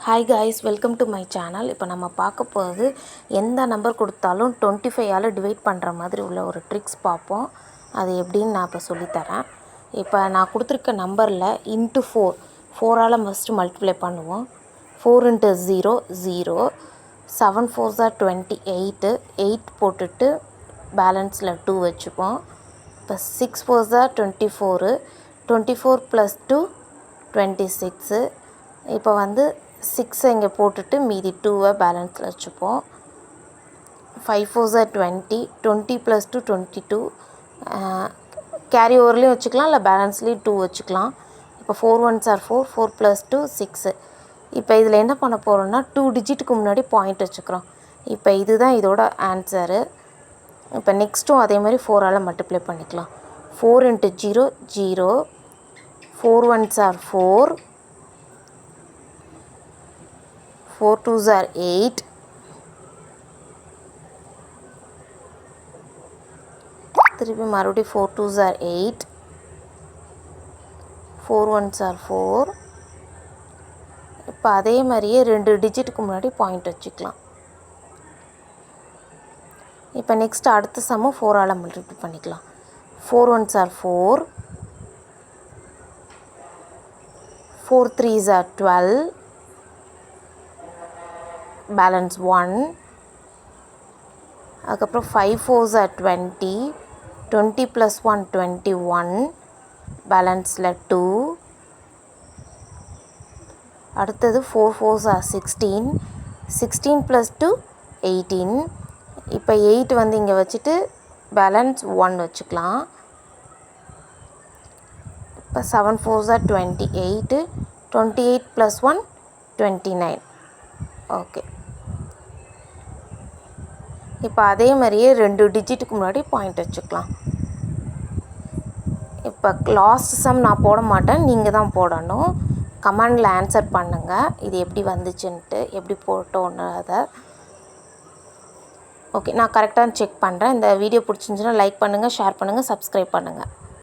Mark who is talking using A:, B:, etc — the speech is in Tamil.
A: Hi guys, welcome to my channel. இப்போ நம்ம பார்க்க போகிறது எந்த நம்பர் கொடுத்தாலும் 25ஆல் டிவைட் பண்ணுற மாதிரி உள்ள ஒரு ட்ரிக்ஸ் பார்ப்போம். அது எப்படின்னு நான் இப்போ சொல்லித்தரேன். இப்போ நான் கொடுத்துருக்க நம்பரில் இன்ட்டு 4ஆல் ஃபஸ்ட்டு மல்டிப்ளை பண்ணுவோம். 4 × 0 0, 7 4s are 28, 8 போட்டுட்டு பேலன்ஸில் 2 வச்சுப்போம். இப்போ 6 4s are 24, 24 + 2 26. இப்போ 6 இங்கே போட்டுட்டு மீதி 2 பேலன்ஸில் வச்சுப்போம். 5 4s are 20, 20 + 2 22. கேரி ஓவர்லேயும் வச்சுக்கலாம், இல்லை பேலன்ஸ்லேயும் 2 வச்சுக்கலாம். இப்போ 4 1s are 4, 4 + 2 6. இப்போ இதில் என்ன பண்ண போகிறோம்னா 2 டிஜிட்டுக்கு முன்னாடி பாயிண்ட் வச்சுக்கிறோம். இப்போ இதுதான் இதோட ஆன்சரு. இப்போ நெக்ஸ்ட்டும் அதே மாதிரி 4ஆல் மல்டிப்ளை பண்ணிக்கலாம். 4 × 0 0, 4 1s are 4, 4 2s are 8, திருப்பி மறுபடியும் 4 2s are 8, 4 1s are 4. இப்போ அதே மாதிரியே 2 டிஜிட்டுக்கு முன்னாடி பாயிண்ட் வச்சுக்கலாம். இப்போ நெக்ஸ்ட் அடுத்த சம்மு 4ஆல் மல்டிப்ளை பண்ணிக்கலாம். 4 1s are 4, 4 3s are 12, balance 1. அதுக்கப்புறம் 5 4s are 20, 20 + 1 21, பேலன்ஸில் 2. அடுத்தது 4 4s are 16, 16 + 2 18. இப்போ 8 இங்கே வச்சுட்டு பேலன்ஸ் 1 வச்சுக்கலாம். இப்போ 7 4s are 28, 28 + 1 29. ஓகே, இப்போ அதே மாதிரியே 2 டிஜிட்டுக்கு முன்னாடி பாயிண்ட் வச்சுக்கலாம். இப்போ லாஸ்ட் சம் நான் போட மாட்டேன், நீங்கள் தான் போடணும். கமெண்டில் ஆன்சர் பண்ணுங்கள், இது எப்படி வந்துச்சுன்ட்டு, எப்படி போட்டோன்னு அதை. ஓகே, நான் கரெக்டாக செக் பண்ணுறேன். இந்த வீடியோ பிடிச்சிருந்துச்சுன்னா லைக் பண்ணுங்கள், ஷேர் பண்ணுங்கள், சப்ஸ்கிரைப் பண்ணுங்கள்.